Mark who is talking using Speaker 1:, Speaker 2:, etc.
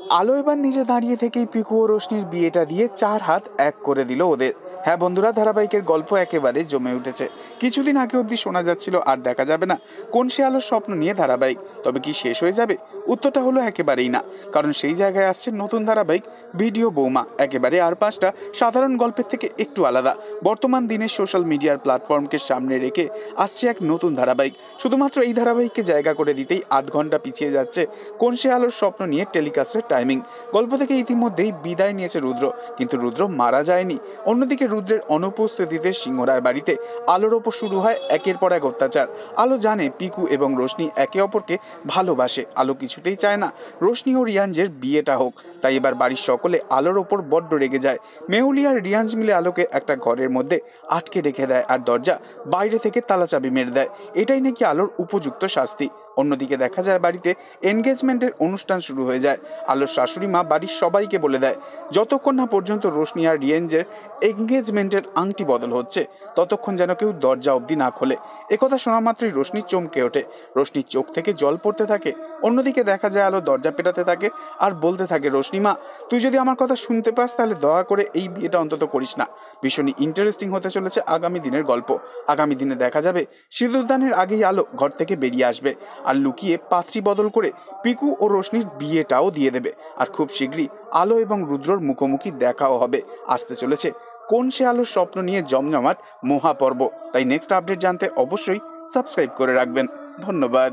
Speaker 1: আলো এবার নিজে দাঁড়িয়ে থেকেই পিকু ও রোশনির বিয়েটা দিয়ে 4 হাত এক করে দিল ওদের। হ্যাঁ বন্ধুরা, ধারাবাহিকের গল্প একেবারে জমে উঠেছে। কিছুদিন আগে অবধি শোনা যাচ্ছিল আর দেখা যাবে না কোন সে আলোর স্বপ্ন নিয়ে ধারাবাহিক, তবে কি শেষ হয়ে যাবে? উত্তরটা হলো একেবারেই না। কারণ সেই জায়গায় আসছে নতুন ধারাবাহিক ভিডিও বৌমা, একেবারে আর 5টা সাধারণ গল্পের থেকে একটু আলাদা। বর্তমান দিনের সোশ্যাল মিডিয়ার প্ল্যাটফর্মকে সামনে রেখে আসছে এক নতুন ধারাবাহিক। শুধুমাত্র এই ধারাবাহিককে জায়গা করে দিতেই আধ ঘন্টা পিছিয়ে যাচ্ছে কোন সে আলোর স্বপ্ন নিয়ে টেলিকাস্টের টাইমিং। গল্প থেকে ইতিমধ্যেই বিদায় নিয়েছে রুদ্র, কিন্তু রুদ্র মারা যায়নি। অন্যদিকে রুদ্রের অনুপস্থিতিতে সিংহরায় বাড়িতে আলোর ওপর শুরু হয় একের পর এক অত্যাচার। আলো জানে পিকু এবং রোশনি একে অপরকে ভালোবাসে। আলো কিছুতেই চায় না রোশনি ও রিয়াঞ্জের বিয়েটা হোক। তাই এবার বাড়ির সকলে আলোর ওপর বড্ড রেগে যায়। মেহুলি আর রিয়াঞ্জ মিলে আলোকে একটা ঘরের মধ্যে আটকে রেখে দেয় আর দরজা বাইরে থেকে তালা চাবি মেরে দেয়। এটাই নাকি আলোর উপযুক্ত শাস্তি। অন্যদিকে দেখা যায় বাড়িতে এনগেজমেন্টের অনুষ্ঠান শুরু হয়ে যায়। আলোর শাশুড়ি মা বাড়ির সবাইকে বলে দেয় যতক্ষণ না পর্যন্ত রোশনি আর রিয়েঞ্জের এনগেজমেন্টের আংটি বদল হচ্ছে ততক্ষণ যেন কেউ দরজা অবধি না খোলে। একথা শোনা মাত্রই রোশনি চমকে ওঠে। রোশনির চোখ থেকে জল পড়তে থাকে। অন্যদিকে দেখা যায় আলো দরজা পেটাতে থাকে আর বলতে থাকে, রোশনি মা, তুই যদি আমার কথা শুনতে পাস তাহলে দয়া করে এই বিয়েটা অন্তত করিস না। ভীষণই ইন্টারেস্টিং হতে চলেছে আগামী দিনের গল্প। আগামী দিনে দেখা যাবে সিঁদুরদানের আগেই আলো ঘর থেকে বেরিয়ে আসবে আর লুকিয়ে পাত্রী বদল করে পিকু ও রোশনির বিয়েটাও দিয়ে দেবে। আর খুব শীঘ্রই আলো এবং রুদ্রর মুখোমুখি দেখাও হবে। আসতে চলেছে কোন সে আলোর স্বপ্ন নিয়ে জমজমাট মহাপর্ব। তাই নেক্সট আপডেট জানতে অবশ্যই সাবস্ক্রাইব করে রাখবেন। ধন্যবাদ।